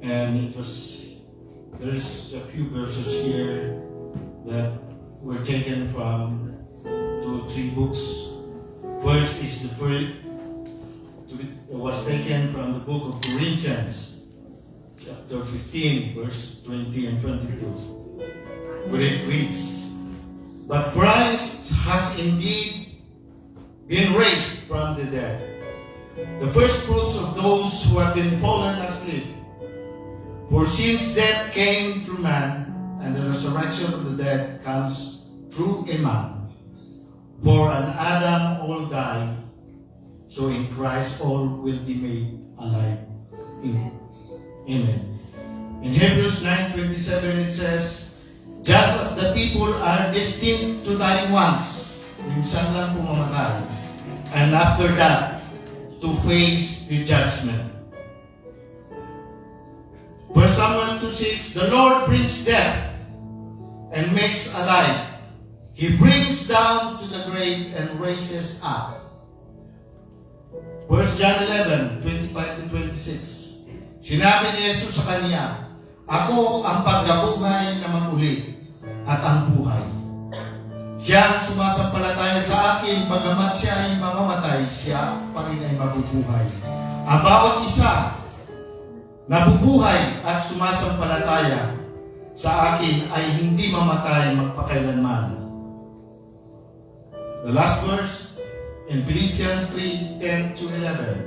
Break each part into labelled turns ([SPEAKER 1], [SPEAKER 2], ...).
[SPEAKER 1] And there's a few verses here that were taken from 2 or 3 books. First is was taken from the book of Corinthians, chapter 15, verse 20 and 22, where it reads, "But Christ has indeed been raised from the dead, the first fruits of those who have been fallen asleep. For since death came through man, and the resurrection of the dead comes through a man, for an Adam all die, so in Christ all will be made alive." Amen. In Hebrews 9:27 it says, "Just as the people are destined to die once," minsan lang pumamatay, "and after that, to face the judgment." 1 Samuel 2:6, "The Lord brings death and makes alive. He brings down to the grave and raises up." 1 John 11:25-26, sinabi ni Jesus sa kanya, "Ako ang pagkabuhay na maguli at ang buhay. Siyang sumasampalataya sa akin, bagamat siya ay mamamatay, siya pa rin ay mabubuhay. Ang bawat isa nabubuhay at sumasampalataya sa akin ay hindi mamatay magpakailanman." The last verse in Philippians 3:10-11,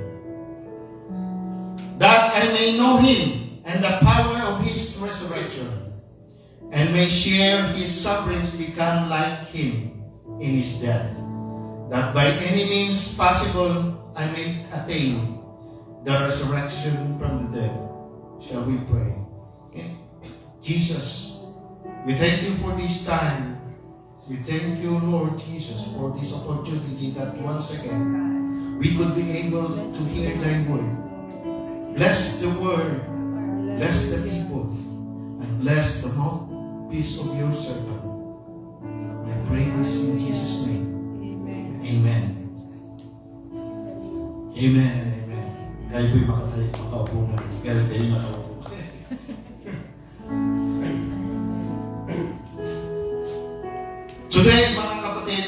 [SPEAKER 1] "That I may know Him and the power of His resurrection, and may share His sufferings, become like Him in His death, that by any means possible I may attain the resurrection from the dead." Shall we pray? Okay. Jesus, we thank you for this time. We thank you, Lord Jesus, for this opportunity that once again we could be able to hear thy word. Bless the word, bless the people, and bless the mouthpiece of your servant. I pray this in Jesus' name. Amen. Amen. Amen. Kayo po'y makaupo na. Kaya kayo makaupo. Today, mga kapatid,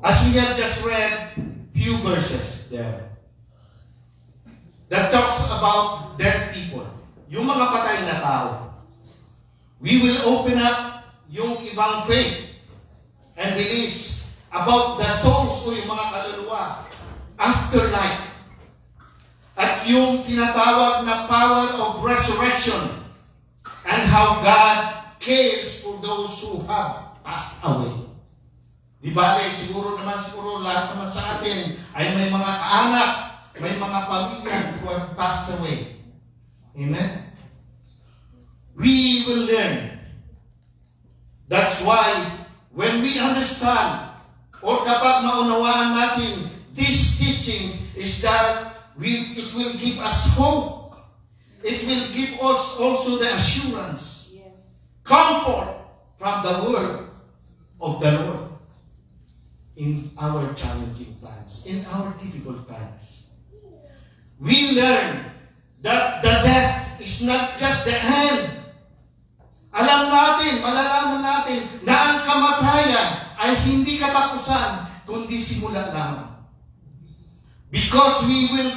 [SPEAKER 1] as we have just read few verses there that talks about dead people, yung mga patay na tao, we will open up yung ibang faith and beliefs about the souls o yung mga kaluluwa, afterlife, at yung tinatawag na power of resurrection and how God cares for those who have passed away. Di ba? Siguro lahat naman sa atin ay may mga kaanak, may mga pamilya who have passed away. Amen? We will learn. That's why when we understand or kapag maunawaan natin this teaching is that it will give us hope. It will give us also the assurance, comfort from the word of the Lord in our challenging times, in our difficult times. We learn that the death is not just the end. Alam natin, malalaman natin na ang kamatayan ay hindi katapusan, kundi simula lamang. Because we will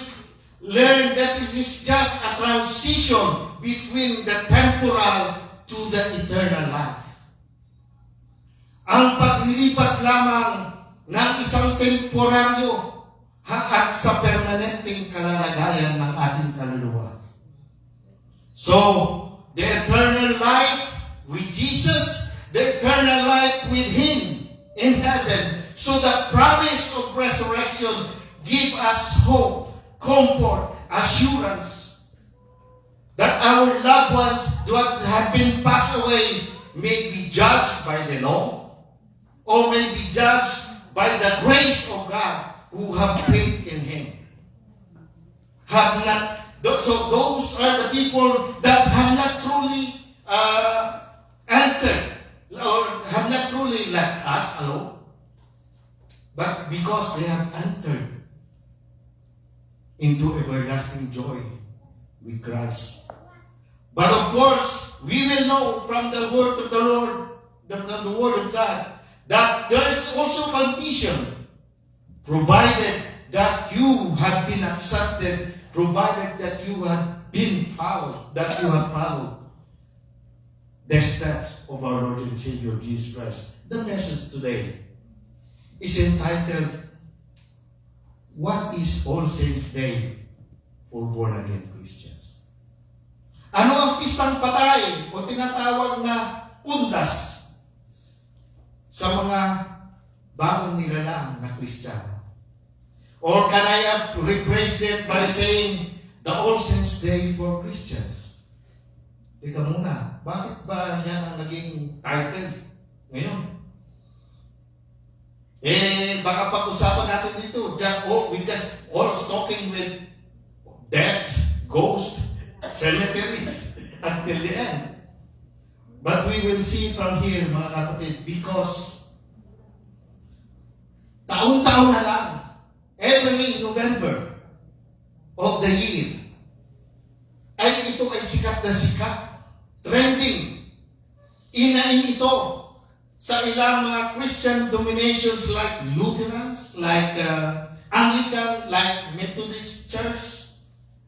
[SPEAKER 1] learn that it is just a transition between the temporal to the eternal life. Ang paglilipat lamang ng isang temporaryo at sa permanenteng kalalagayan ng ating kaluluwa. So, the eternal life with Jesus, the eternal life with Him in heaven. So the promise of resurrection give us hope, comfort, assurance that our loved ones that have been passed away may be judged by the law or may be judged by the grace of God who have faith in Him. So those are the people that have not truly entered or have not truly left us alone, but because they have entered into everlasting joy with Christ. But of course, we will know from the word of the Lord, from the word of God, that there is also condition, provided that you have been accepted, provided that you have been followed, that you have followed the steps of our Lord and Savior Jesus Christ. The message today is entitled, What is All Saints Day for Born-Again Christians? Ano ang pistang patay o tinatawag na undas sa mga bagong nilalang na Kristiyano? Or can I replace it by saying the All Saints Day for Christians? Teka muna, bakit ba yan ang naging title ngayon? Baka pag-usapan natin dito, we just all talking with death, ghosts, cemeteries until the end. But we will see from here, mga kapatid, because taon-taon na lang, every November of the year, ito ay sikat na sikat, trending. Inain ito sa ilang mga Christian denominations like Lutherans, like Anglican, like Methodist Church,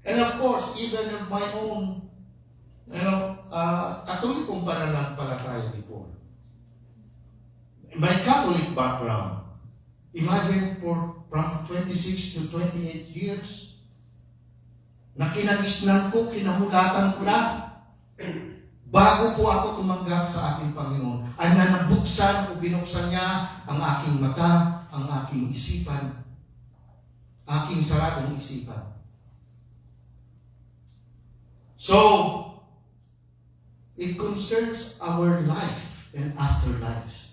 [SPEAKER 1] and of course, even of my own, Katolikong pananampalataya before. My Catholic background, imagine from 26 to 28 years, na kinagisnan ko, kinamulatan ko na, bago po ako tumanggap sa aking Panginoon, ay nanabuksan o binuksan niya ang aking mata, ang aking isipan, aking saradong isipan. So, it concerns our life and afterlife.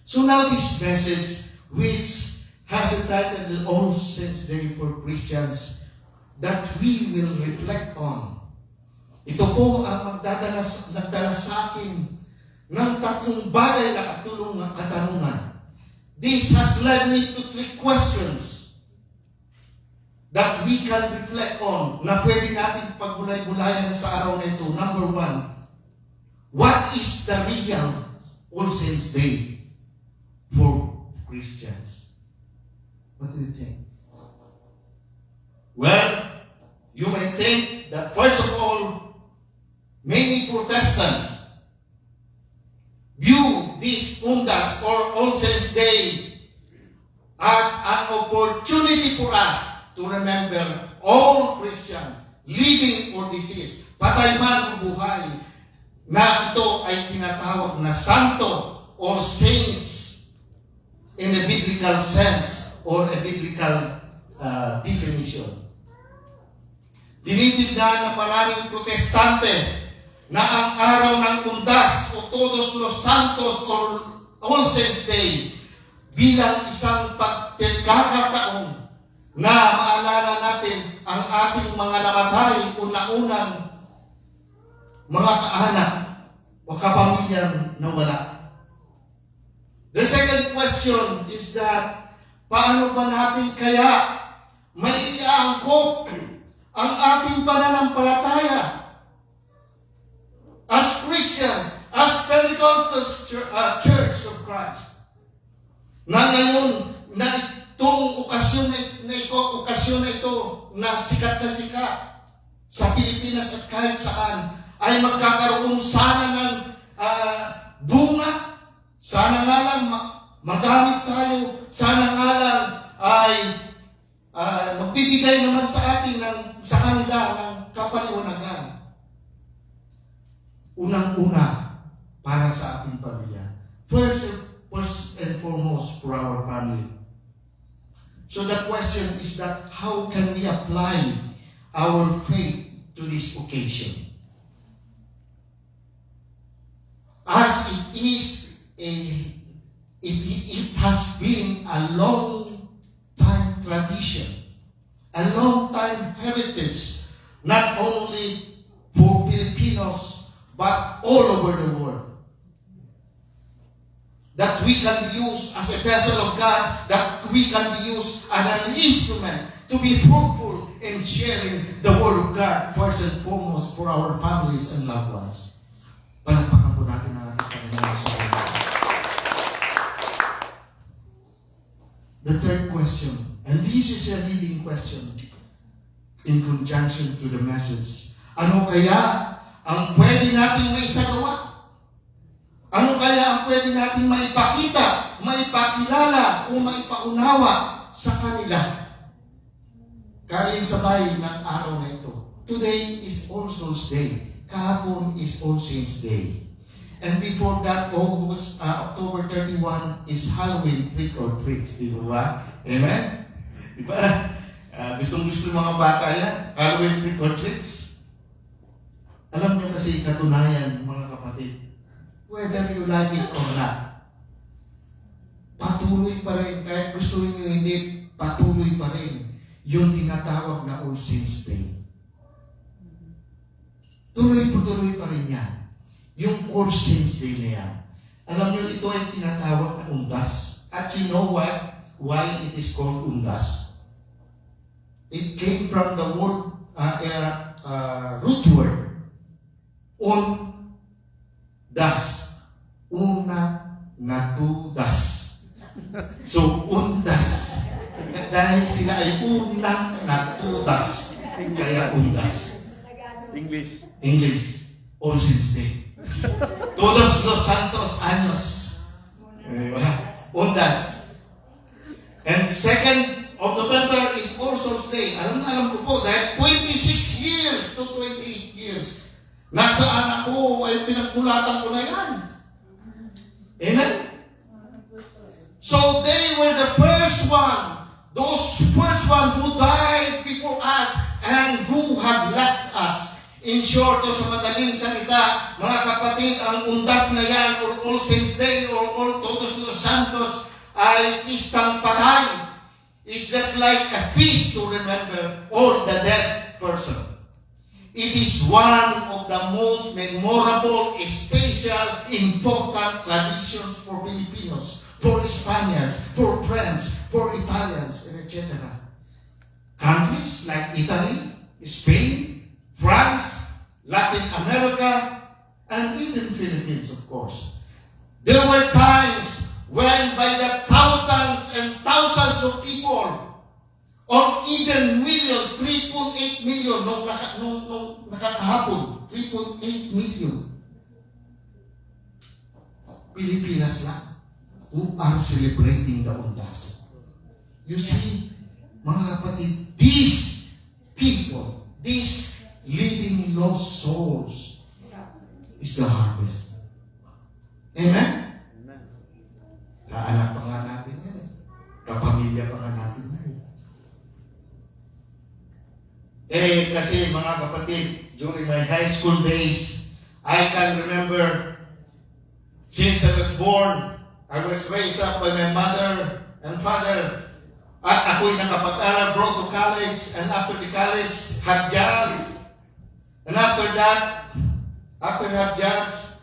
[SPEAKER 1] So now this message, which has a title, The All Saints Day for Christians, that we will reflect on. Ito po ang nagdala sa akin ng tatlong bagay na katanungan. This has led me to 3 questions that we can reflect on, na pwede natin pagbulay-bulayan sa araw na ito. Number 1, what is the real All Saints Day for Christians? What do you think? Well, you may think that first of all, many Protestants view this Undas or All Saints Day as an opportunity for us to remember all Christian, living or deceased, patay man o buhay, na ito ay tinatawag na santo or saints in a biblical sense or a biblical definition. Tinitignan ng maraming protestante na ang araw ng Undas o Todos los Santos or All Saints Day bilang isang pagkakataon na maalala natin ang ating mga namatay una-unang mga kaanak o kapamilyang nawala. The second question is that, paano ba natin kaya maiaangkop ang ating pananampalataya as Christians, as Pentecostal Church of Christ, na ngayon, na itong okasyon na ito na sikat sa Pilipinas at kahit saan, ay magkakaroon sana ng bunga, sana nga lang magamit tayo, sana nga lang ay magbibigay naman sa atin sa kanila ng kapaliwanagan. Unang-una, para sa ating pamilya. First and foremost, for our family. So the question is that, how can we apply our faith to this occasion? As it has been a long time tradition, a long time heritage, not only for Filipinos, but all over the world. That we can use as a vessel of God, that we can use as an instrument to be fruitful in in sharing the Word of God, first and foremost for our families and loved ones. Palakpakan po natin ang ating Panginoon sa Diyos. The third question, and this is a leading question in conjunction to the message. Ano kaya ang pwede nating maisagawa? Ano kaya ang pwede nating maipakita, maipakilala, o maipaunawa sa kanila? Kalinsabay ng araw na ito. Today is All Souls Day. Kahapon is All Saints Day. And before that, October 31 is Halloween Trick or Treats. Di ba? Amen? Di ba? Gustong-gusto mga bata yan. Halloween Trick or Treats. Alam niyo kasi katunayan, mga kapatid, whether you like it or not, patuloy pa rin, kahit gusto niyo hindi, patuloy pa rin yung tinatawag na All Saints Day. Tuloy-tuloy pa rin yan. Yung All Saints Day na yan. Alam niyo, ito ay tinatawag na undas. At you know what? Why it is called undas? It came from the word, root word, undas. Unang natudas. So, undas. Dahil sila ay unang natudas. Kaya undas. English. All Saints Day. Todos los santos años. Undas. And 2nd of November is All Souls Day. Alam ko po, dahil 26 years to 28 years, nasaan ako ay pinagmulatan ko na yan. Amen? So they were the first one, those first ones who died before us and who have left us. In short, o sa madaling salita, mga kapatid, ang undas na yan, or All Saints Day, or All Todos los Santos, ay pistang patay. It's just like a feast to remember all the dead person. It is one of the most memorable, special, important traditions for Filipinos, for Spaniards, for French, for Italians, and etc. Countries like Italy, Spain, France, Latin America, and even Philippines, of course. There were times when by the thousands and thousands of people, or even millions, 3.8 million nung nakakahapon, 3.8 million Pilipinas lang who are celebrating the undas. You see, mga kapatid, these people, these living lost souls is the harvest. Amen? Kaanak pa nga natin yan. Kapamilya pa nga natin yan. Kasi mga kapatid, during my high school days, I can remember, since I was born, I was raised up by my mother and father. At ako'y nakapag-aral, brought to college, and after the college, had jobs. And after that, after have jobs,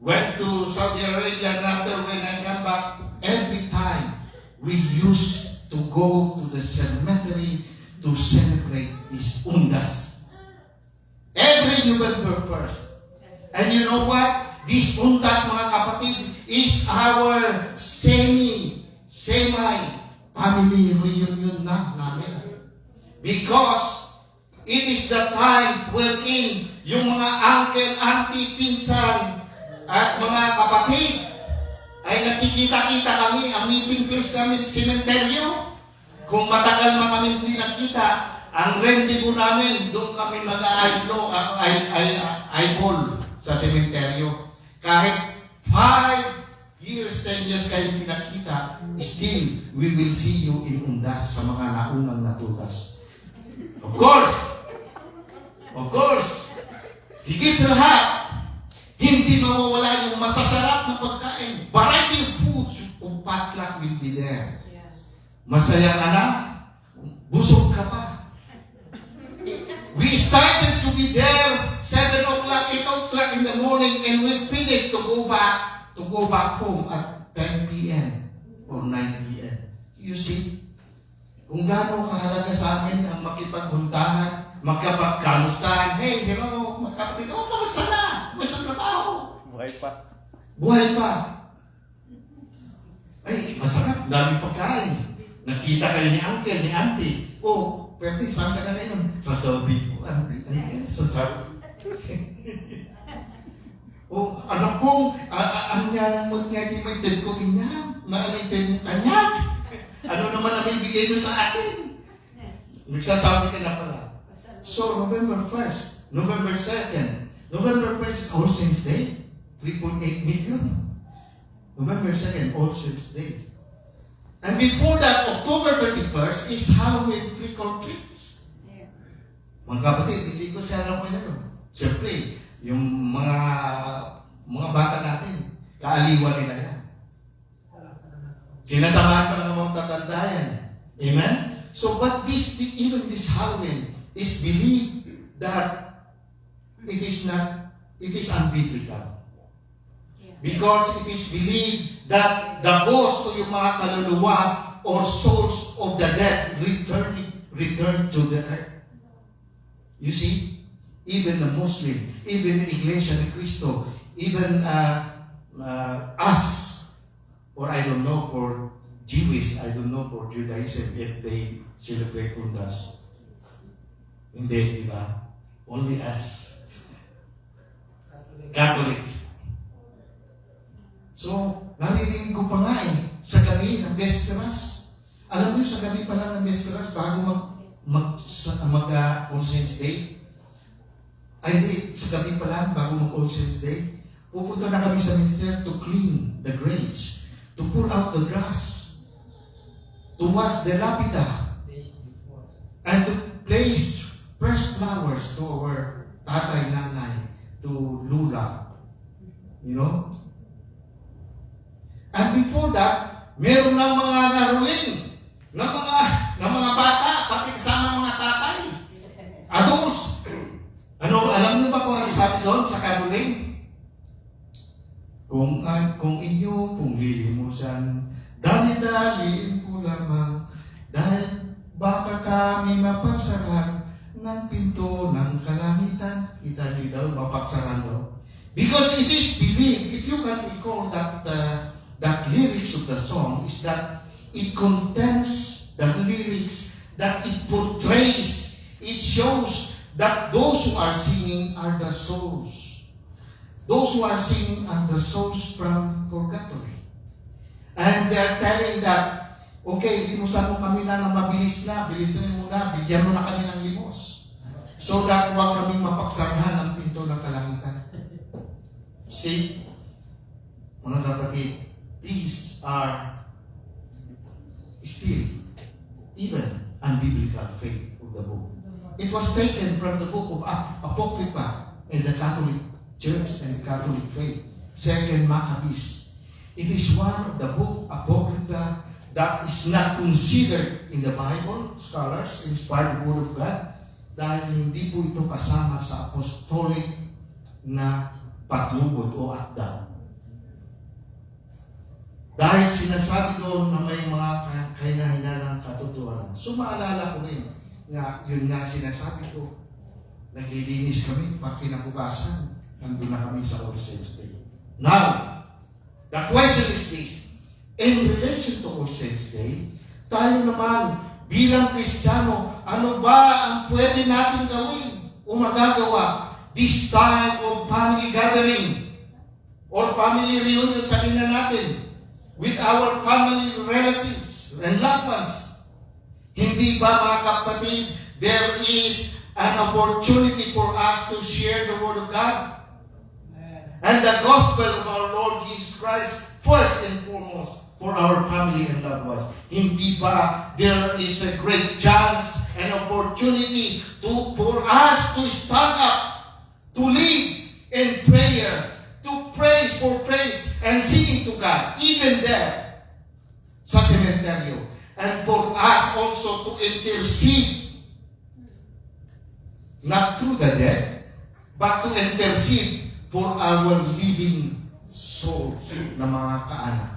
[SPEAKER 1] went to Saudi Arabia, and after when I come back, every time we used to go to the cemetery to celebrate these undas. Every November 1st. And you know what? This undas, mga kapatid, is our semi-family reunion na namin. Because it is the time wherein yung mga uncle, auntie, pinsan, at mga kapatid ay nakikita-kita kami. Ang meeting place namin, sementeryo. Kung matagal na kami hindi nakita, ang rendezvous namin, doon kami mag-eyeball sa sementeryo. Kahit 5 years, 10 years kayo hindi nakita, still, we will see you in undas sa mga naunang natutas. Of course, higit sa lahat, hindi mawawala yung masasarap na pagkain. Variety of foods of potluck will be there. Masaya ka na, busog ka pa. We started to be there 7 o'clock, 8 o'clock in the morning, and we finished to go back home at 10 p.m. or 9 p.m. You see, kung gaano kahalaga sa
[SPEAKER 2] Buhay pa.
[SPEAKER 1] Buhay pa. Ay, masarap. Dami pagkain. Nakita kayo ni uncle, ni auntie. Oh, pwede, saan ka na ngayon? Sa Saudi po, auntie. Sa Saudi. Oh, anak kong, ang yan mo nga di may tid ko kanya. Maalitin mo kanya. Ano naman ang ibigay mo sa akin? Nagsasabi ka na pala. So, November 1st, November 2nd, November 1st, All Saints Day, 3.8 million. November 2nd, All Saints Day. And before that, October 31st is Halloween trick or treats. Mga kapatid, hindi ko siya alam ko yun. Siyempre, yung mga bata natin, kaaliwan nila yan. Sinasamahan pa ng mga tatanda yan. Amen? So, but even this Halloween is believed that it is unbiblical. Because it is believed that the ghost o yung mga kaluluwa or souls of the dead return to the earth. You see, even the Muslim, even the Iglesia ni Cristo, even us, or I don't know for Jewish, I don't know for Judaism if they celebrate Undas. Hindi, di ba? Only us. Catholics. So, naririnig ko pa nga sa gabi ng Vesperas. Alam mo sa gabi pa lang ng Vesperas bago All Saints Day? Ay, hindi, sa gabi pa lang bago All Saints Day, pupunta na kami sa minister to clean the graves, to pull out the grass, to wash the lapida, and to place fresh flowers to our tatay, nanay, to lula. You know? And before that, meron ng mga naruling ng mga bata, pati kasama mga tatay. Adults. Alam niyo ba kung ano sabi doon sa caroling? Kung inyo pong lilimusan, dali-daliin ko lamang, dahil baka kami mapagsaran ng pinto ng kalangitan. Kita niyo daw, mapagsaran daw. Because it is believed, if you can recall that lyrics of the song is that it contains the lyrics, that it portrays, it shows that those who are singing are the souls. Those who are singing are the souls from purgatory. And they are telling that, okay, limusan mo kami na ng mabilis na, bilisan mo na, bigyan mo na kami ng limos. So that huwag kaming mapagsarhan ng pinto ng kalangitan. See? Mga kapatid, these are still even unbiblical faith of the book. It was taken from the book of Apocrypha in the Catholic Church and Catholic faith, Second Maccabees. It is one of the book Apocrypha that is not considered in the Bible, scholars, inspired Word of God, dahil hindi po ito kasama sa apostolic na patlubot o akda. Dahil sinasabi doon na may mga kahinahinalang katotohanan. So maalala ko rin nga yun nga sinasabi ko. Naglilinis kami pag kinabukasan. Nandun na kami sa All Saints Day. Now, the question is this. In relation to All Saints Day, tayo naman bilang Kristiyano, ano ba ang pwede natin gawin o magagawa this time of family gathering or family reunion, sabihin na natin, with our family relatives and loved ones? Hindi ba, mga kapatid, there is an opportunity for us to share the Word of God and the gospel of our Lord Jesus Christ first and foremost for our family and loved ones? Hindi ba there is a great chance and opportunity for us to stand up, to lead in prayer, to praise for praise and singing to God, even there sa sementeryo. And for us also to intercede, not through the dead, but to intercede for our living souls na mga kaanak.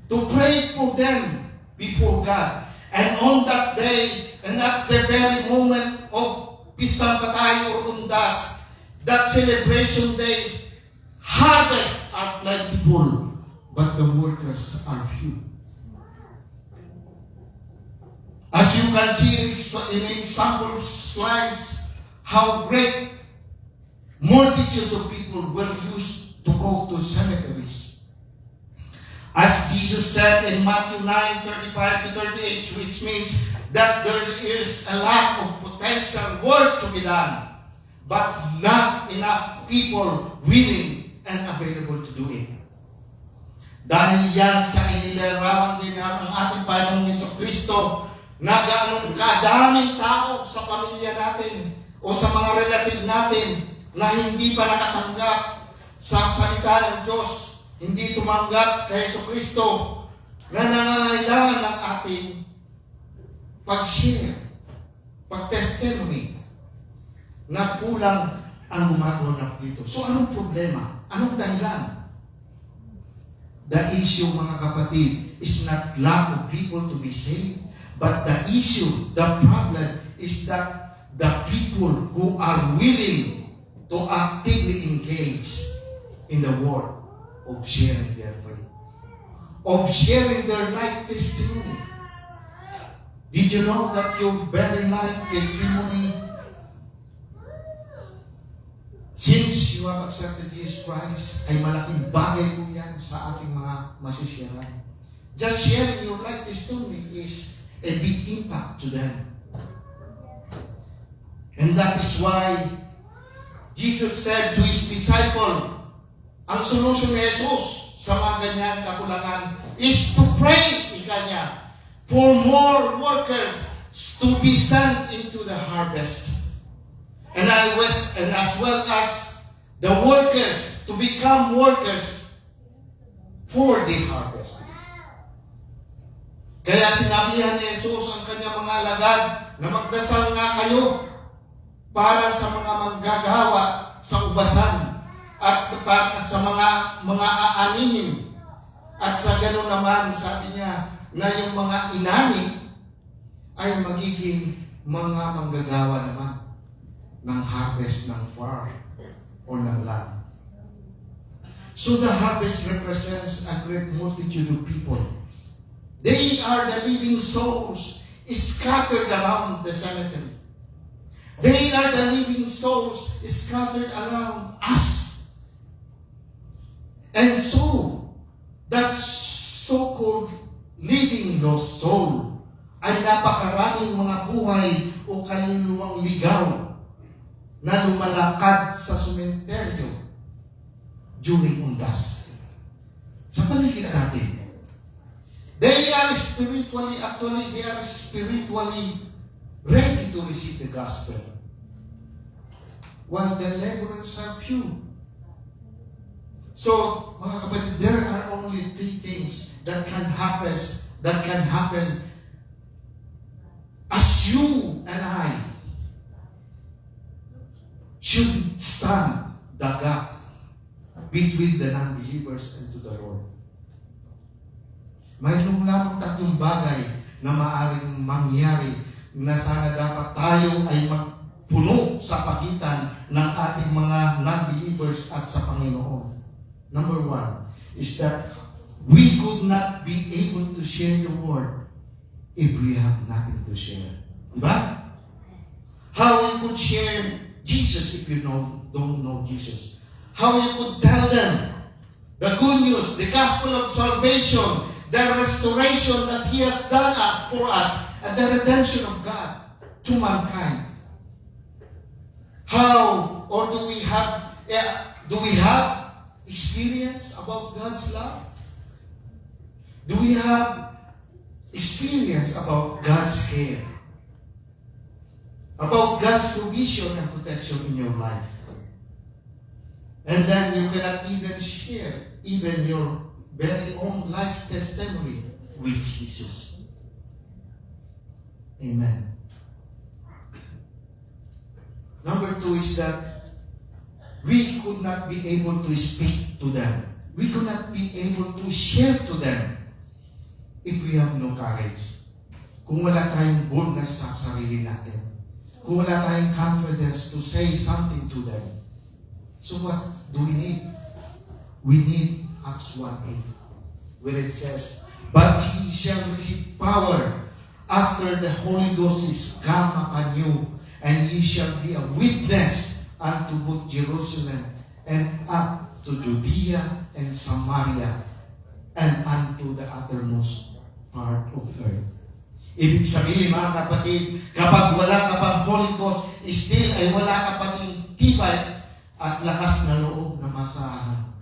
[SPEAKER 1] To pray for them before God. And on that day, and at the very moment of Pistang Patay or Undas, that celebration day, harvest are plentiful, but the workers are few. As you can see in example slides, how great multitudes of people were used to go to cemeteries. As Jesus said in Matthew 9:35 to 38, which means that there is a lot of potential work to be done, but not enough people willing and available to do it. Dahil yan sa inilarawan din ng ating Panginoong Jesucristo na ganong kadaming tao sa pamilya natin o sa mga relative natin na hindi pa nakatanggap sa salita ng Diyos, hindi tumanggap kay Jesucristo, na nangangailangan ng ating pag-share, pag-testimony, na kulang ang gumagawa dito. So anong problema? Anong dahilan? The issue, mga kapatid, is not lack of people to be saved, but the issue, the problem, is that the people who are willing to actively engage in the work of sharing their faith, of sharing their life testimony. Did you know that your very life testimony, since you have accepted Jesus Christ, ay malaking bagay po yan sa ating mga masisyaran. Just sharing your life testimony is a big impact to them. And that is why Jesus said to His disciple, ang solusyon ni Jesus sa mga ganyan kakulangan is to pray, ika niya, for more workers to be sent into the harvest. And as well as the workers to become workers for the harvest. Kaya sinabihan ni Jesus ang kanyang mga alagad na magdasal nga kayo para sa mga manggagawa sa ubasan at para sa mga aanihin. At sa gano'n naman, sabi niya, na yung mga inani ay magiging mga manggagawa naman ng harvest ng farm o ng land. So the harvest represents a great multitude of people. They are the living souls scattered around the cemetery. They are the living souls scattered around us. And so, that so-called living lost soul ay napakaraming mga buhay o kaluluwang ligaw na lumalakad sa sementeryo during undas. Sa paligid natin, they are spiritually ready to receive the gospel, while the laborers are few. So, mga kapatid, there are only three things that can happen as you and I should stand the gap between the non-believers and to the Lord. Mayroong lamang tatlong bagay na maaaring mangyari na sana dapat tayo ay magpuno sa pagitan ng ating mga non-believers at sa Panginoon. Number one is that we could not be able to share the word if we have nothing to share. Diba? How you could share Jesus if you don't know Jesus? How you could tell them the good news, the gospel of salvation, the restoration that He has done for us, and the redemption of God to mankind. How, or do we have experience about God's love? Do we have experience about God's care? About God's provision and protection in your life? And then you cannot even share even your very own life testimony with Jesus. Amen. Number two is that we could not be able to speak to them. We could not be able to share to them if we have no courage. Kung wala tayong boldness sa sarili natin. Kung wala tayong confidence to say something to them. So what do we need? We need Acts 1:8, where it says, "But ye shall receive power after the Holy Ghost is come upon you, and ye shall be a witness unto both Jerusalem and up to Judea and Samaria and unto the uttermost part of earth." Ibig sabihin, mga kapatid, kapag wala ka pang Holy Ghost, still ay wala ka pa rin tibay at lakas na loob na masahan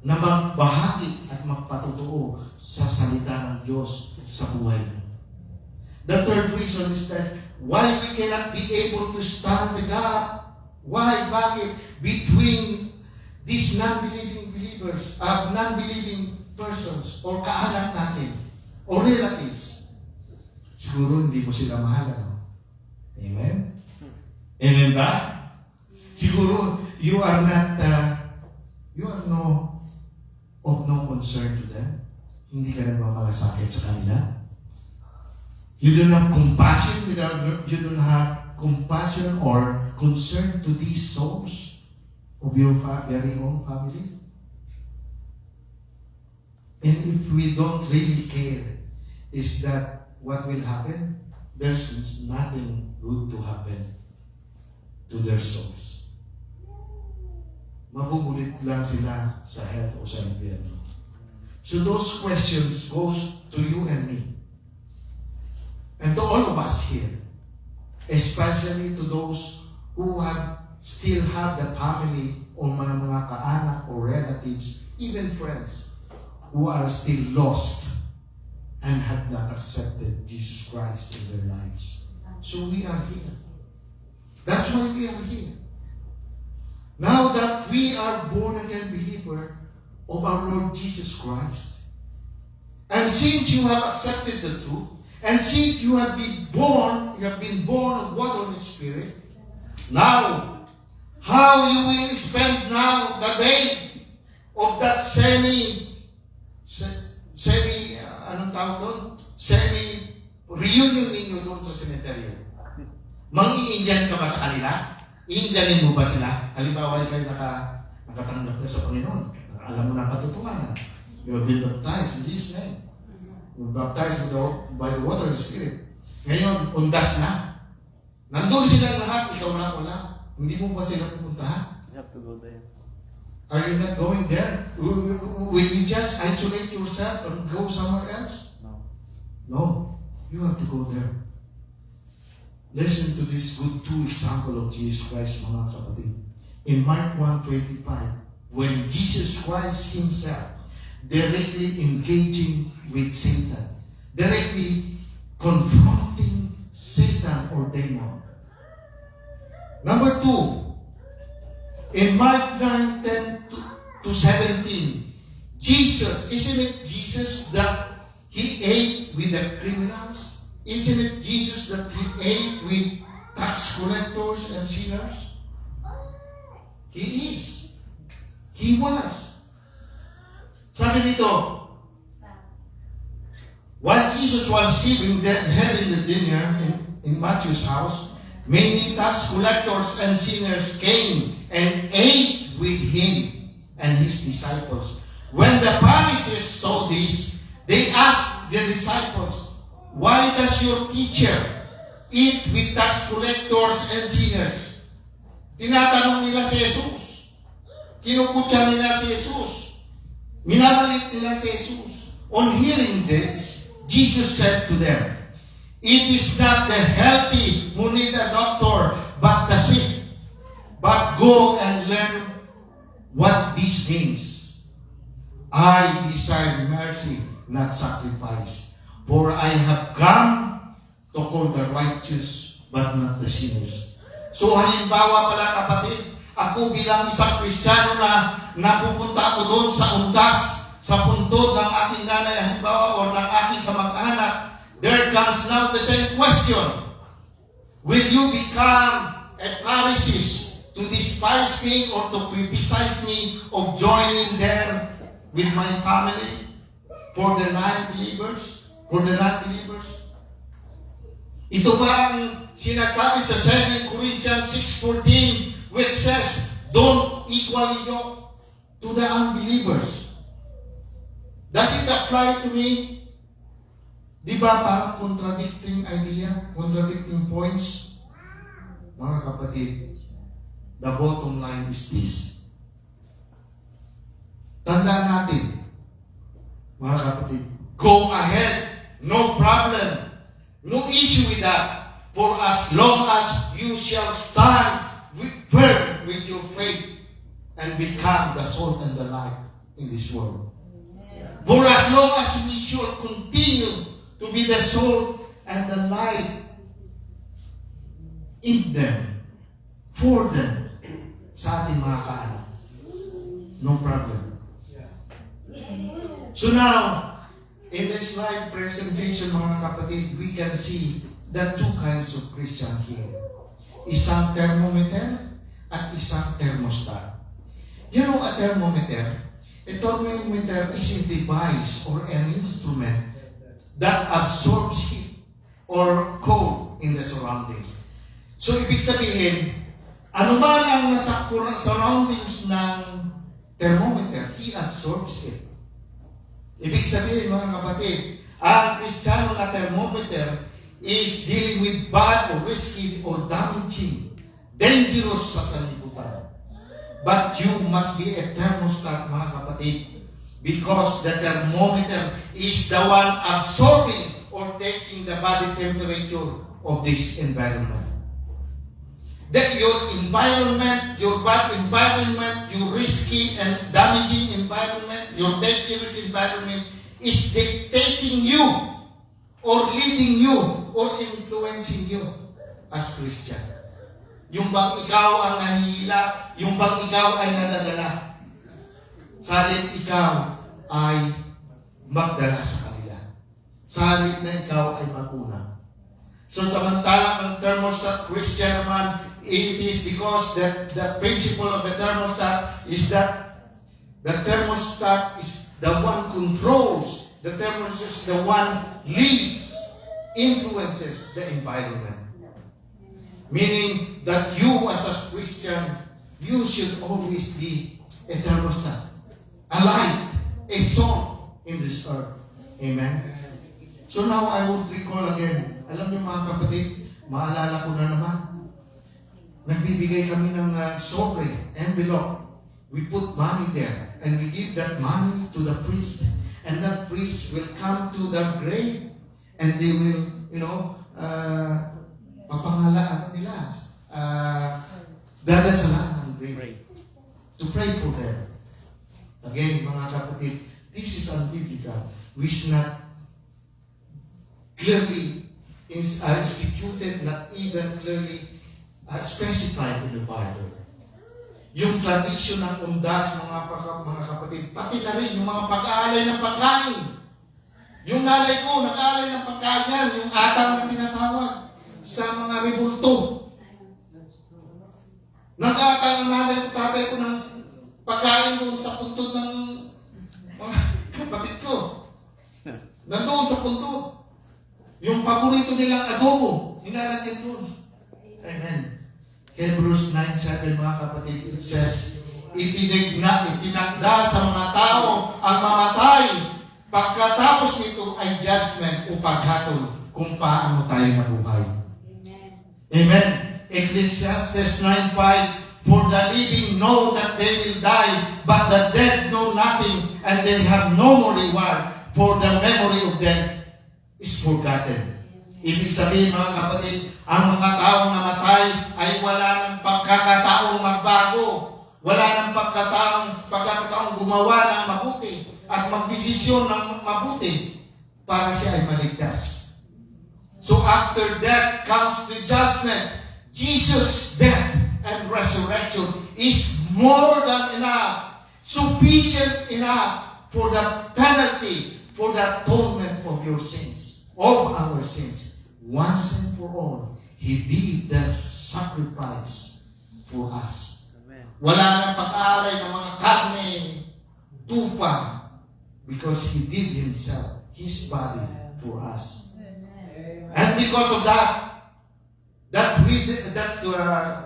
[SPEAKER 1] na magbahagi at magpatutuo sa salita ng Diyos sa buhay mo. The third reason is that why we cannot be able to stand the gap. Why? Bakit? Between these non-believing believers, non-believing persons, or kaanak natin, or relatives. Siguro hindi mo sila mahal, no? Amen? Amen ba? Siguro you are of no concern to them. Hindi ka nagmamalasakit sa kanila. You don't have compassion you don't have compassion or concern to these souls of your very own family. And if we don't really care, is that what will happen? There's nothing good to happen to their souls. Mabubulit lang sila sa hell o sa impyerno. So those questions goes to you and me. And to all of us here. Especially to those who still have the family or mga kaanak or relatives, even friends, who are still lost and have not accepted Jesus Christ in their lives. So we are here. That's why we are here. Now that we are born again believer of our Lord Jesus Christ, and since you have accepted the truth, and since you have been born of water and spirit, now, how you will spend now the day of that semi-reunion ninyo doon sa cemetery. Mangi-Indian ka ba sa kanila? Indianin mo ba sila? Halimbawa, kayo nakatanggap na sa Panginoon. Alam mo na patutuhanan. You have been baptized in Jesus' name. You were baptized by the water and spirit. Ngayon, undas na. Nandun silang lahat, ikaw na wala. Hindi mo ba sila pupuntahan?
[SPEAKER 2] You have to go there.
[SPEAKER 1] Are you not going there? Will you just isolate yourself and go somewhere else?
[SPEAKER 2] No.
[SPEAKER 1] No. You have to go there. Listen to this good two example of Jesus Christ, mga kapatid. In Mark 1:25, when Jesus Christ himself directly engaging with Satan, directly confronting Satan or demon. Number 2, in Mark 9:10-17, Jesus, isn't it Jesus that he ate with the criminals? Isn't it Jesus that he ate with tax collectors and sinners? He is. He was. Sabi nito, while Jesus was having the dinner in Matthew's house, many tax collectors and sinners came and ate with him and his disciples. When the Pharisees saw this, they asked the disciples, "Why does your teacher eat with tax collectors and sinners?" Tinatanong nila si Jesus. Kinukutsa nila si Jesus. Minabalit nila si Jesus. On hearing this, Jesus said to them, "It is not the healthy who need a doctor, but the sick. But go and learn what this means. I desire mercy, not sacrifice. For I have come to call the righteous, but not the sinners." So halimbawa pala kapatid, ako bilang isang Kristiyano na napupunta ako doon sa undas, sa puntod ng aking nanay halimbawa o ng aking kamag-anak, there comes now the same question. Will you become a Pharisee to despise me or to criticize me of joining there with my family for the non-believers? Ito ba ang sinasabi sa 2 Corinthians 6:14, which says, don't equally yoke to the unbelievers. Does it apply to me? Di ba parang contradicting idea, contradicting points? Mga kapatid, the bottom line is this. Tandaan natin, mga kapatid, go ahead, no problem, no issue with that, for as long as you shall stand firm with your faith and become the salt and the light in this world. For as long as we shall continue to be the salt and the light in them, for them, sa ating mga kaanak. No problem. So now, in this slide presentation, mga kapatid, we can see the two kinds of Christian here. Isang thermometer at isang thermostat. You know a thermometer? A thermometer is a device or an instrument that absorbs heat or cold in the surroundings. So, ibig sabihin, ano man ang nasa surroundings ng thermometer, he absorbs it. Ibig sabihin, mga kapatid, ang Kristiyano na thermometer is dealing with bad or risky or damaging, dangerous sa sanlibutan. But you must be a thermostat, mga kapatid, because the thermometer is the one absorbing or taking the body temperature of this environment. That your environment, your bad environment, your risky and damaging environment, your dangerous environment is dictating you or leading you or influencing you as Christian. Yung bang ikaw ang nahihila, yung bang ikaw ay nadadala, salit ikaw ay magdala sa kanila. Salit na ikaw ay maguna. So samantalang ang thermostat Christian naman, it is because that the principle of the thermostat is that the thermostat is the one controls, the thermostat is the one leads, influences the environment. Meaning that you as a Christian, you should always be a thermostat, a light, a salt in this earth. Amen? So now I would recall again, alam niyo mga kapatid, maalala ko na naman, nagbibigay kami ng sobre, envelope. We put money there, and we give that money to the priest. And that priest will come to the grave, and they will, papangalaan nila, dadasalan ng grave. To pray for them. Again, mga kapatid, this is unbiblical. We is not clearly instituted, not even clearly specified in the Bible. Yung tradisyon ng undas, mga kapatid, pati na rin yung mga pag-aalay ng pagkain. Yung nanay ko, nag-aalay ng pagkain yan, yung atang na tinatawag sa mga ribulto. Nag-atang ang nanay ko, tatay ko ng pagkain doon sa puntod ng mga kapatid ko. Nandoon sa puntod. Yung paborito nilang adobo, nilalagyan doon. Amen. Hebrews 9:7, mga kapatid, it says, itinagda sa mga tao ang mamatay. Pagkatapos nito ay judgment o paghatol kung paano tayo nabuhay. Amen. Amen. Ecclesiastes 9:5, for the living know that they will die, but the dead know nothing, and they have no more reward, for the memory of them is forgotten. Ibig sabihin, mga kapatid, ang mga taong namatay ay wala ng pagkakataong magbago. Wala ng pagkakataong gumawa ng mabuti at magdesisyon ng mabuti para siya ay maligtas. So after death comes the judgment. Jesus' death and resurrection is more than enough, sufficient enough for the penalty, for the atonement of your sins, of our sins. Once and for all, He did that sacrifice for us. Amen. Wala nang pag-aalay ng mga karne, tupa, because He did Himself, His body for us. Amen. And because of that's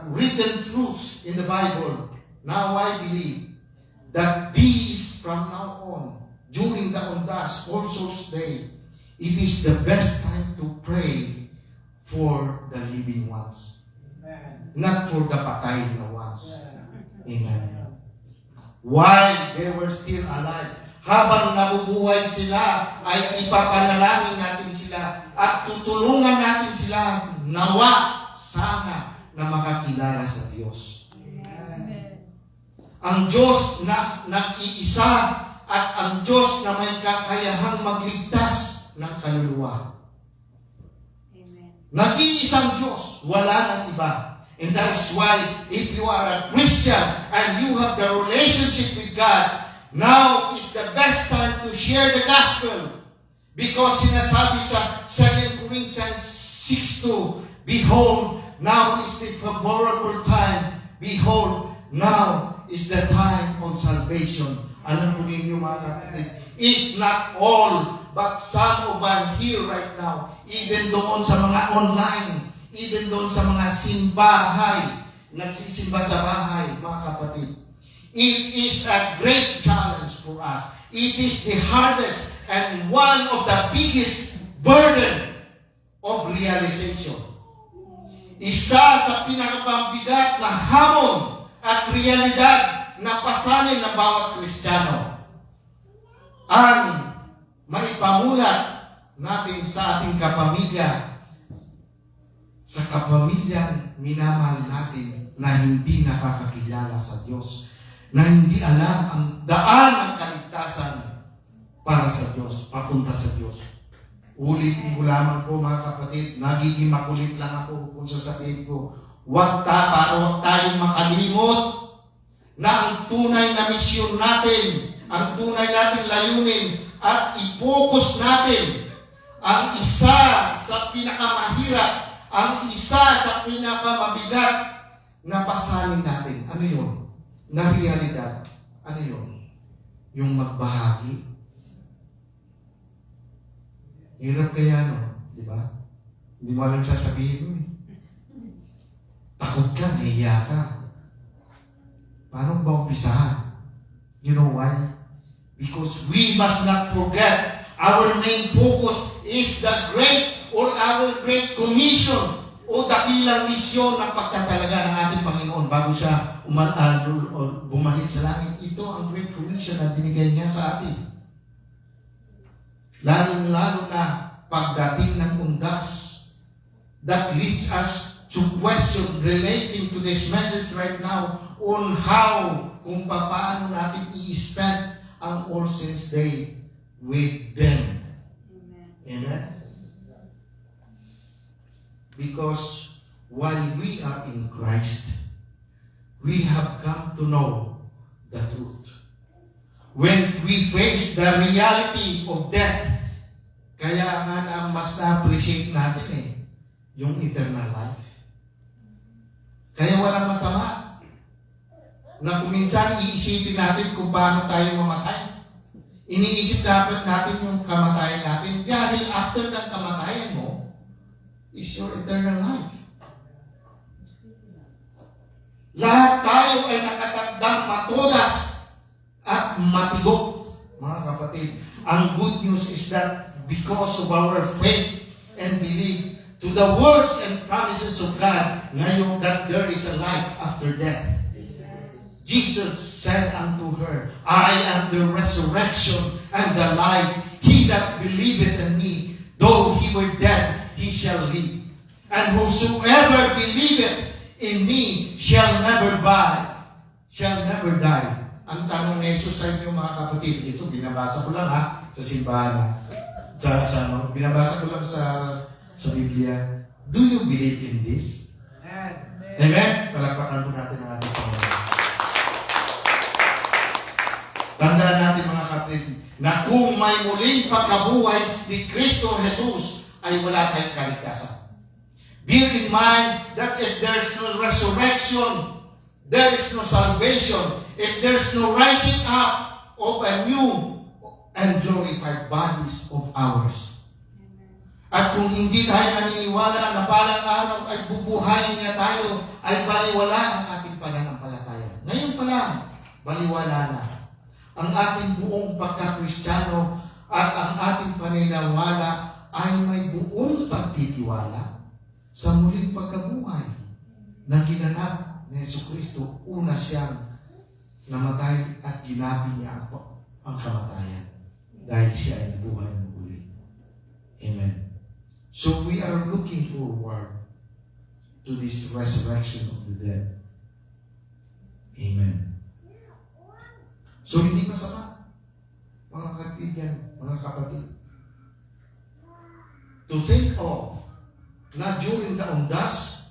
[SPEAKER 1] written truth in the Bible, Now I believe that this from now on, during the Ondas, All Souls Day, it is the best time to pray for the living ones.
[SPEAKER 2] Amen.
[SPEAKER 1] Not for the patay na ones.
[SPEAKER 2] Yeah.
[SPEAKER 1] Amen. While they were still alive, habang nabubuhay sila, ay ipapanalangin natin sila at tutulungan natin sila nawa sana na makakilala sa Diyos.
[SPEAKER 2] Amen.
[SPEAKER 1] Ang Diyos na nag-iisa at ang Diyos na may kakayahang magligtas ng kaluluwa.
[SPEAKER 3] Amen.
[SPEAKER 1] Nag-iisang Diyos, wala ng iba. And that is why if you are a Christian and you have the relationship with God, now is the best time to share the gospel. Because sinasabi sa 2 Corinthians 6:2, behold, now is the favorable time. Behold, now is the time of salvation. Alam po ninyo mga kapatid, if not all, but some of us here right now, even doon sa mga online, even doon sa mga simbahay, nagsisimba sa bahay, mga kapatid, it is a great challenge for us. It is the hardest and one of the biggest burden of realization. Isa sa pinakapambigat na hamon at realidad na pasanin ng bawat Kristiyano ang maipamulat natin sa ating kapamilya, sa kapamilyang minamahal natin na hindi nakakakilala sa Diyos, na hindi alam ang daan ng kaligtasan para sa Diyos, papunta sa Diyos. Ulitin ko lamang po mga kapatid, nagiging makulit lang ako kung sasabihin ko, para huwag tayong makalimot na ang tunay na misyon natin, ang tunay nating layunin at i-focus natin ang isa sa pinakamahirap, ang isa sa pinakamabigat na pasanin natin. Ano yun? Na realidad. Ano yun? Yung magbahagi. Hirap kaya, no? Di ba? Hindi mo alam sasabihin mo eh. Takot ka, nahiya ka. Paano ba umpisahan? You know why? Because we must not forget our main focus is the great or our great commission o dakilang misyon ng pagtatalaga ng ating Panginoon bago siya bumalik sa langit. Ito ang great commission na binigay niya sa atin. Lalong-lalo na pagdating ng Ondas, that leads us to question relating to this message right now on how, kung paano natin i-spend ang All Saints Day with them.
[SPEAKER 3] Amen.
[SPEAKER 1] Amen? Because while we are in Christ, we have come to know the truth. When we face the reality of death, kaya nga na mas na-appreciate natin yung eternal life. Kaya walang masama na kung minsan iisipin natin kung paano tayo mamatay. Iniisip dapat natin yung kamatayan natin dahil after ng kamatayan mo is your eternal life. Lahat tayo ay nakatagdang matodas at matigok, mga kapatid. Ang good news is that because of our faith and belief to the words and promises of God, ngayon that there is a life after death. Jesus said unto her, I am the resurrection and the life. He that believeth in me, though he were dead, he shall live. And whosoever believeth in me shall never die. Ang tanong ni Jesus sa inyo mga kapatid, ito binabasa ko lang sa simbahan binabasa ko lang sa Biblia. Do you believe in this? Amen? Palakpakan po natin ang ating Panginoon. Tandaan natin mga kapatid, na kung may muling pagkabuhay ni Kristo Jesus, ay wala tayong kaligtasan. Bear in mind that if there's no resurrection, there is no salvation. If there's no rising up of a new and glorified bodies of ours. At kung hindi tayo naniniwala na balang araw ay bubuhayin niya tayo, ay baliwala ang ating pananampalataya. Ngayon pa pa lang, baliwala na. Ang ating buong pagka-Kristiyano at ang ating paniniwala ay may buong pagtitiwala sa muling pagkabuhay na ginanap ni Jesucristo. Una siyang namatay at ginabi niya ang kamatayan dahil siya ay nabuhay ng muli. Amen. So we are looking forward to this resurrection of the dead. Amen. So hindi masama, mga kaibigan, mga kapatid, to think of na during the undas,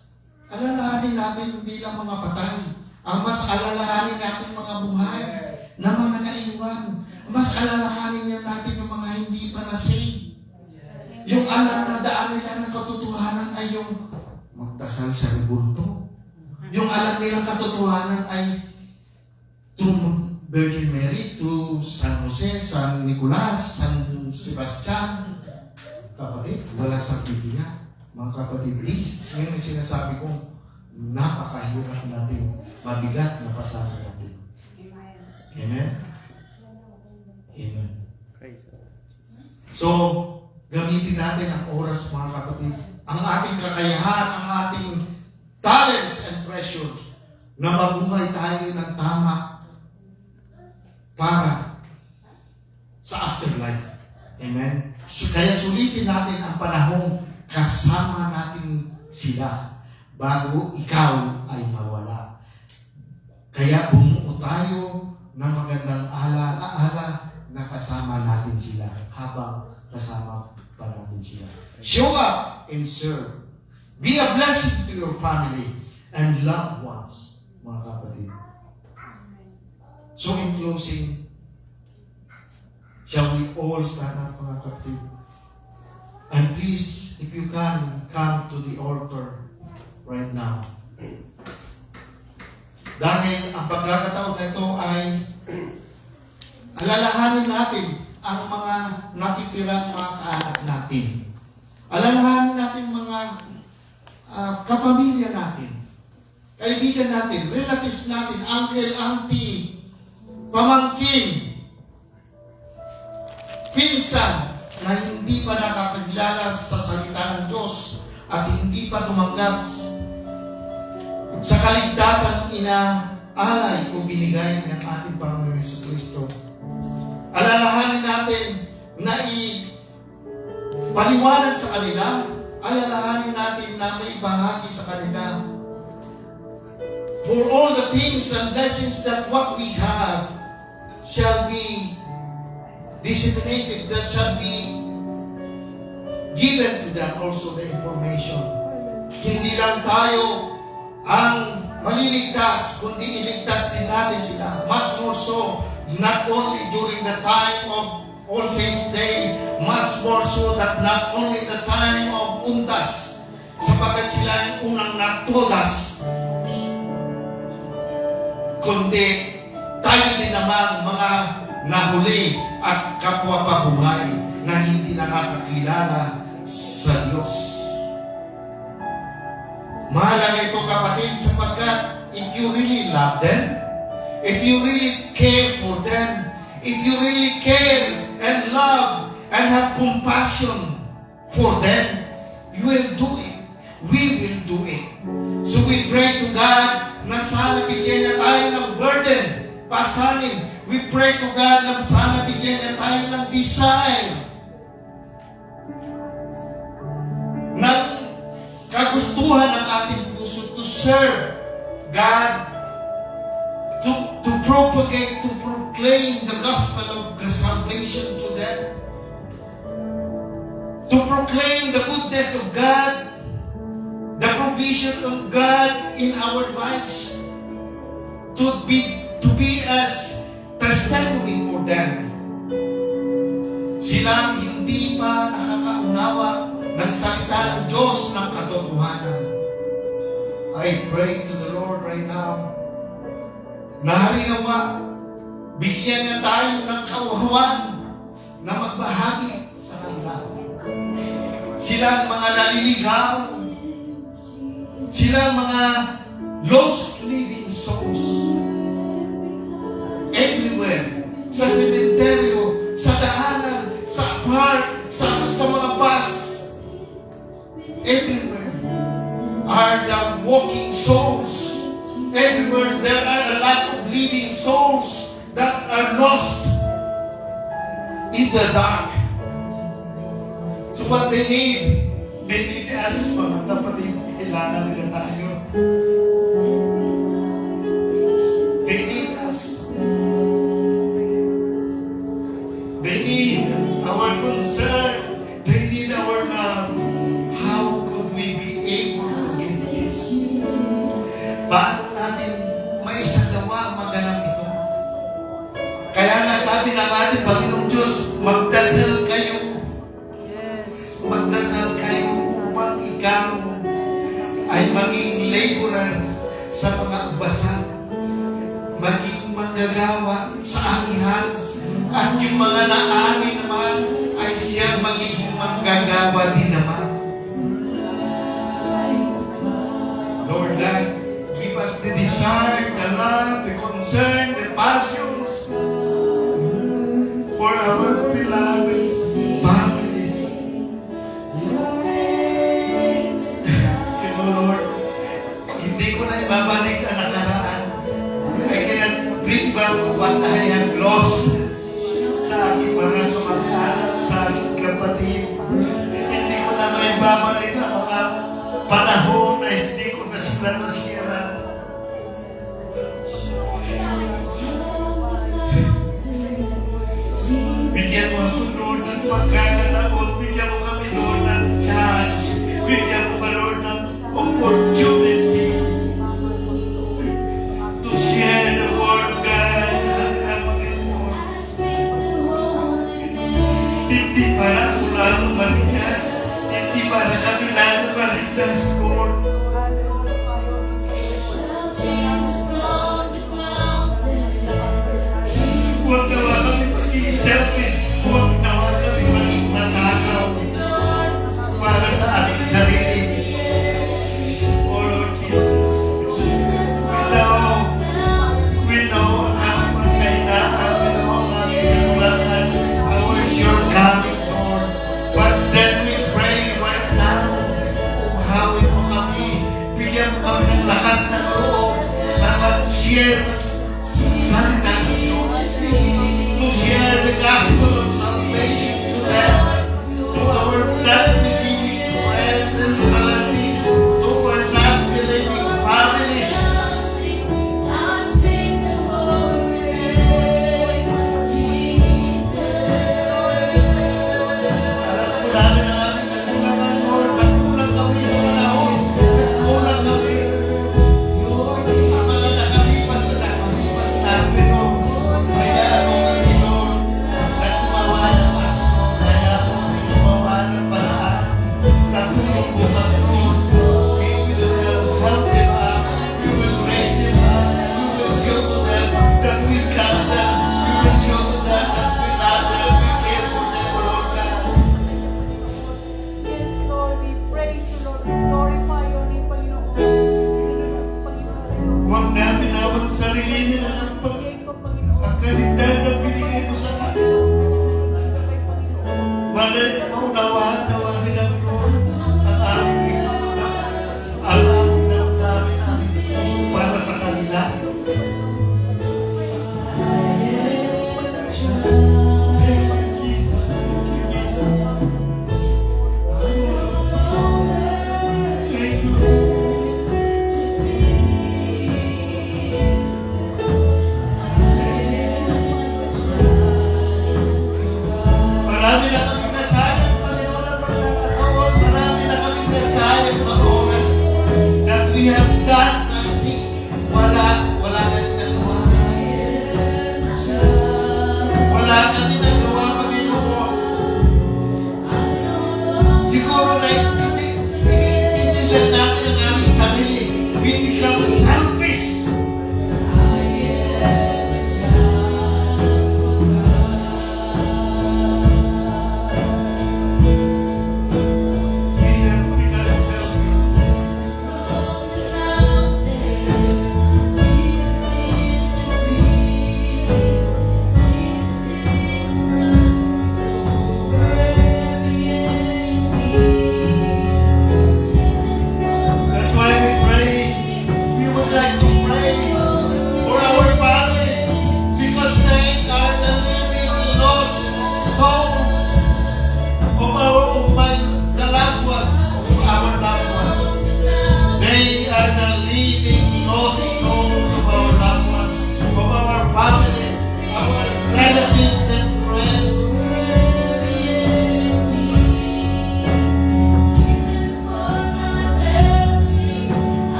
[SPEAKER 1] alalahanin natin hindi lang mga patay, ang mas alalahanin natin mga buhay na mga naiwan. Mas alalahanin natin yung mga hindi pa na-save. Yung alam na daan nila ng katotohanan ay yung magdasal sa rebulto. Yung alam nilang katotohanan ay through Virgin Mary, through San Jose, San Nicolas, San Sebastian. Kapatid, wala sa Biblia. Mga kapatid, ngayon yung sinasabi kong napakahirap natin, mabigat na pasahan natin. Amen? Amen. So, gamitin natin ang oras, mga kapatid. Ang ating kakayahan, ang ating talents and treasures na mabuhay tayo ng tama para sa afterlife. Amen? So, kaya sulitin natin ang panahong kasama natin sila bago ikaw ay mawala. Kaya bumuo tayo ng magandang alaala na kasama natin sila habang kasama pa natin sila. Show up and serve. Be a blessing to your family and loved ones, mga kapatid. So in closing, shall we all stand up, mga kapatid? And please, if you can, come to the altar right now. Dahil ang pagkakataon na ito ay alalahanin natin ang mga natitirang mga kaanak natin. Alalahanin natin mga kapamilya natin, kaibigan natin, relatives natin, uncle, auntie, pamangkin, pinsan na hindi pa nakakilala sa salita ng Diyos at hindi pa tumanggap sa kaligtasan inaalay o binigay ng ating Panginoon Jesucristo. Alalahanin natin na paliwanag sa kanila, alalahanin natin na may bahagi sa kanila. For all the things and blessings that what we have shall be disseminated, that shall be given to them also the information. Hindi lang tayo ang maliligtas, kundi iligtas din natin sila. Much more so, not only during the time of All Saints Day, much more so that not only the time of undas, sapagkat sila ang unang natodas, kundi tayo din namang mga nahuli at kapwa pabuhay na hindi nakakakilala sa Diyos. Mahalaga ito, kapatid, sapagkat if you really love them, if you really care for them, if you really care and love and have compassion for them, you will do it. We will do it. So we pray to God na sana bigyan niya tayo ng burden, pasanin. We pray to God na sana bigyan niya tayo ng desire, ng kagustuhan ng ating puso to serve God, to propagate, to proclaim the gospel of salvation to them, to proclaim the goodness of God, the provision of God in our lives, to be as testimony for them. Sila hindi pa nakakaunawa ng salita ng Diyos ng katotohanan. I pray to the Lord right now na harinawa, bigyan niya tayo ng kauhawan na magbahagi sa kanila. Sila ang mga naliligaw, sila ang mga lost living souls everywhere. Sa sementeryo, sa daanan, sa park, sa mga bus. Everywhere are the walking souls. Everywhere there are a lot of living souls that are lost in the dark. So what they need us, mga kapatid, kailangan nila tayo. They need us. They need our concern. They need our love. How could we be able to get this? Paano natin maisagawa maganap ito? Kaya nga sabi ng ating Panginoong Diyos, magdasal kayo. Magdasal kayo upang ikaw ay maging laborer sa mga basan, maging manggagawa sa anihan, at yung mga naani naman ay siya magiging manggagawa din naman. Lord God, give us the desire, the love, the concern, the passions for our beloved family. Lord, hindi ko na ibabalik ang nakaraan. I cannot bring back what I have lost sa aking mga kamag-anak, sa aking kapatid. Hindi ko na maibabalik ang mga panahon na hindi ko na sila nasira. Bigyan mo ako, Lord, ng pagkakataon. Bigyan mo kami, Lord, ng chance. Bigyan mo ka, Lord, ng opportunity to share the word of God sa kanila, Panginoon. Hindi para ako lang maligtas. Hindi para kami lang maligtas, Lord. Huwag nawa kami maging selfish. Huwag nawa kami maging matakaw para sa aming sarili. Oh Lord Jesus, we know ang pagkainaan, we know ang aming kakulangan, our shortcoming, Lord. But then we pray right now, uhawi mo kami, bigyan mo kami ng lakas ng loob na mag-share ng salita ng Diyos, to share the gospel of salvation to them, to our non-believing friends and relatives, to our non-believing families. Alam ko namin ang aming kakulangan, Lord. Nagkulang kami sa panahon. Nagkulang kami. Ang mga nakalipas namin, Lord. Kaya mo kami, Lord, na gumawa ng aksyon. Kaya mo kami gumawa ng paraan. Sa tulong mo, Panginoon, we will help them up. We will raise them up. We will show to them that we got them. We will show to them that we love them. We care for them, Lord God.
[SPEAKER 4] Yes, Lord, we praise you, Lord. We glorify your name, Panginoon. Panginoon, sa iyo.
[SPEAKER 1] Huwag namin awang sarili nila ang
[SPEAKER 4] Bigay ko, Panginoon.
[SPEAKER 1] ang kaligtasan binigay mo sa amin.
[SPEAKER 4] Kay Panginoon.
[SPEAKER 1] Maunawaan nawa nila, Lord, ang aming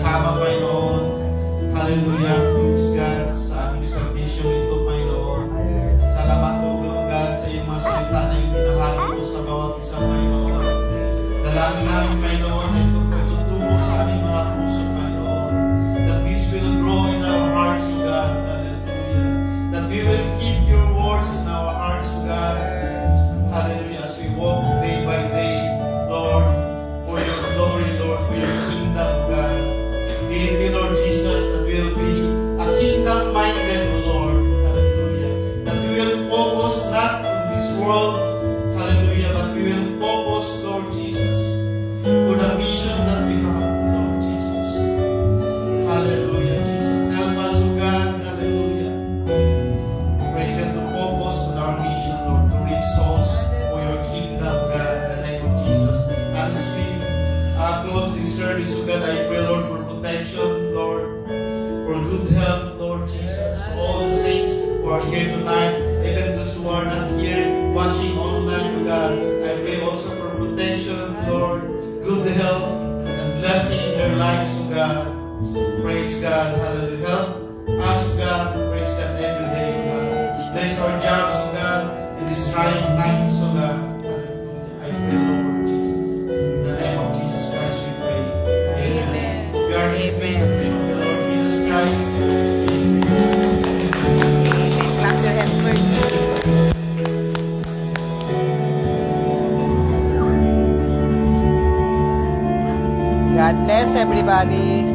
[SPEAKER 5] kasama, Panginoon. Hallelujah. Praise God sa aming servisyo ito, Panginoon. Salamat po, God, sa iyong mga salita na yung binahagi mo sa bawat isa, Panginoon. Dalangin namin, Panginoon, na ito po tutubo sa aming mga puso, Panginoon. That this will grow in our hearts, O God. Hallelujah. That we will keep your words in our hearts, O God. Hallelujah. As we walk day by day, Lord, for your glory, Lord, for your kingdom, God. Lead me, Lord Jesus, that we will be a kingdom-minded, O Lord. Hallelujah. That we will focus not on this world, hallelujah, but we will focus, Lord Jesus, for the mission that we have, Lord Jesus. Hallelujah, Jesus. Help us, O God, hallelujah. Praise and to focus on our mission, Lord, to reach souls for your kingdom, God, in the name of Jesus. As we close this service, O God, I pray, Lord, for protection, Lord, for good health, Lord Jesus. All the saints who are here tonight, even those who are not here, watching online, O God, I pray also for protection, Lord, good health, and blessing in their lives, O God. Praise God, hallelujah. Help us, O God, praise God, every day, O God. Bless our jobs, O God, in these trying times, O God. Hallelujah. I pray, Lord Jesus. In the name of Jesus Christ, we pray. Amen. We are dismissed in the name of the Lord Jesus Christ. Dismissed.
[SPEAKER 4] Clap your hands first. God bless everybody.